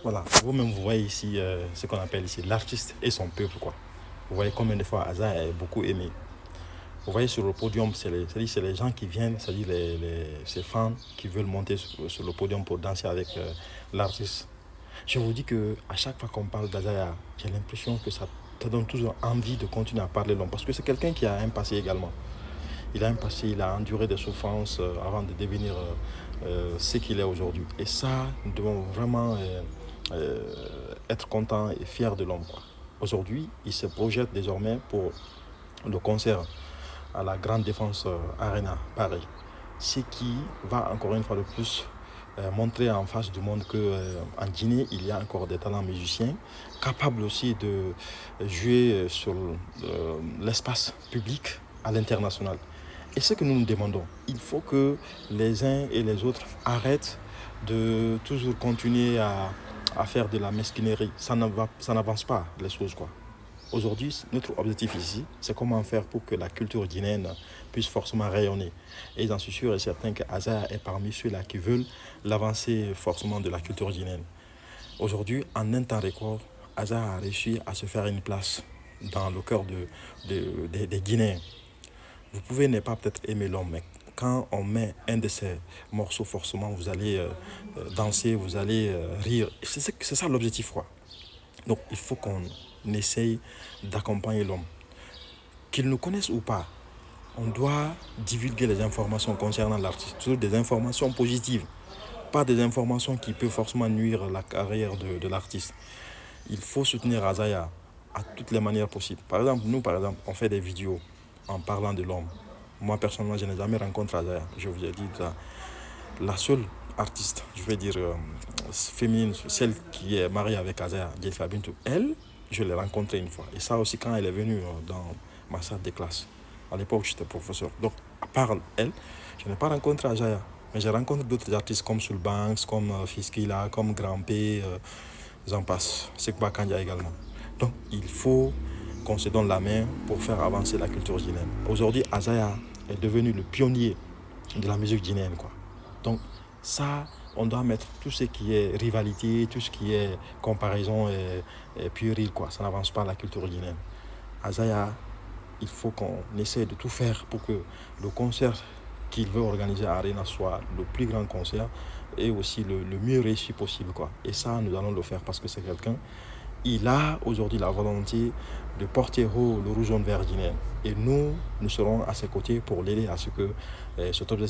Voilà, vous-même, vous voyez ici ce qu'on appelle ici l'artiste et son peuple, quoi. Vous voyez combien de fois Aza est beaucoup aimé. Vous voyez sur le podium, c'est les gens qui viennent, c'est-à-dire ces fans qui veulent monter sur le podium pour danser avec l'artiste. Je vous dis que à chaque fois qu'on parle d'Azaya, j'ai l'impression que ça te donne toujours envie de continuer à parler de l'homme. Parce que c'est quelqu'un qui a un passé également. Il a un passé, il a enduré des souffrances avant de devenir ce qu'il est aujourd'hui. Et ça, nous devons vraiment être contents et fiers de l'homme, quoi. Aujourd'hui, il se projette désormais pour le concert à la Grande Défense Arena, Paris. Ce qui va encore une fois de plus montrer en face du monde qu'en Guinée, il y a encore des talents musiciens capables aussi de jouer sur l'espace public à l'international. Et ce que nous nous demandons, il faut que les uns et les autres arrêtent de toujours continuer à faire de la mesquinerie. Ça n'avance pas les choses, quoi. Aujourd'hui, notre objectif ici, c'est comment faire pour que la culture guinéenne puisse forcément rayonner. Et j'en suis sûr et certain que Aza est parmi ceux-là qui veulent l'avancée forcément de la culture guinéenne. Aujourd'hui, en un temps record, Aza a réussi à se faire une place dans le cœur des Guinéens. Vous pouvez ne pas peut-être aimer l'homme, mais quand on met un de ces morceaux, forcément, vous allez danser, vous allez rire. C'est ça l'objectif, quoi. Donc, il faut qu'on essaye d'accompagner l'homme. Qu'il nous connaisse ou pas, on doit divulguer les informations concernant l'artiste, surtout des informations positives, pas des informations qui peuvent forcément nuire à la carrière de l'artiste. Il faut soutenir Azaya à toutes les manières possibles. Par exemple, nous, par exemple, on fait des vidéos en parlant de l'homme. Moi, personnellement, je n'ai jamais rencontré Azaya. Je vous ai dit ça. La seule artiste, je vais dire féminine, celle qui est mariée avec Azaya, Djelka Bintou, elle, je l'ai rencontrée une fois. Et ça aussi quand elle est venue dans ma salle de classe. À l'époque, j'étais professeur. Donc, à part elle, je n'ai pas rencontré Azaya. Mais j'ai rencontré d'autres artistes comme Soulbanks, comme Fiskila, comme Grand P, j'en passe. Sekba Kanja également. Donc, il faut qu'on se donne la main pour faire avancer la culture guinéenne. Aujourd'hui, Azaya est devenu le pionnier de la musique guinéenne, quoi. Donc, ça, on doit mettre tout ce qui est rivalité, tout ce qui est comparaison et puéril, quoi. Ça n'avance pas la culture guinéenne. Azaya, il faut qu'on essaie de tout faire pour que le concert qu'il veut organiser à Arena soit le plus grand concert et aussi le mieux réussi possible, quoi. Et ça, nous allons le faire parce que c'est quelqu'un, il a aujourd'hui la volonté de porter haut le rouge jaune vert guinéen. Et nous serons à ses côtés pour l'aider à ce que cet objectif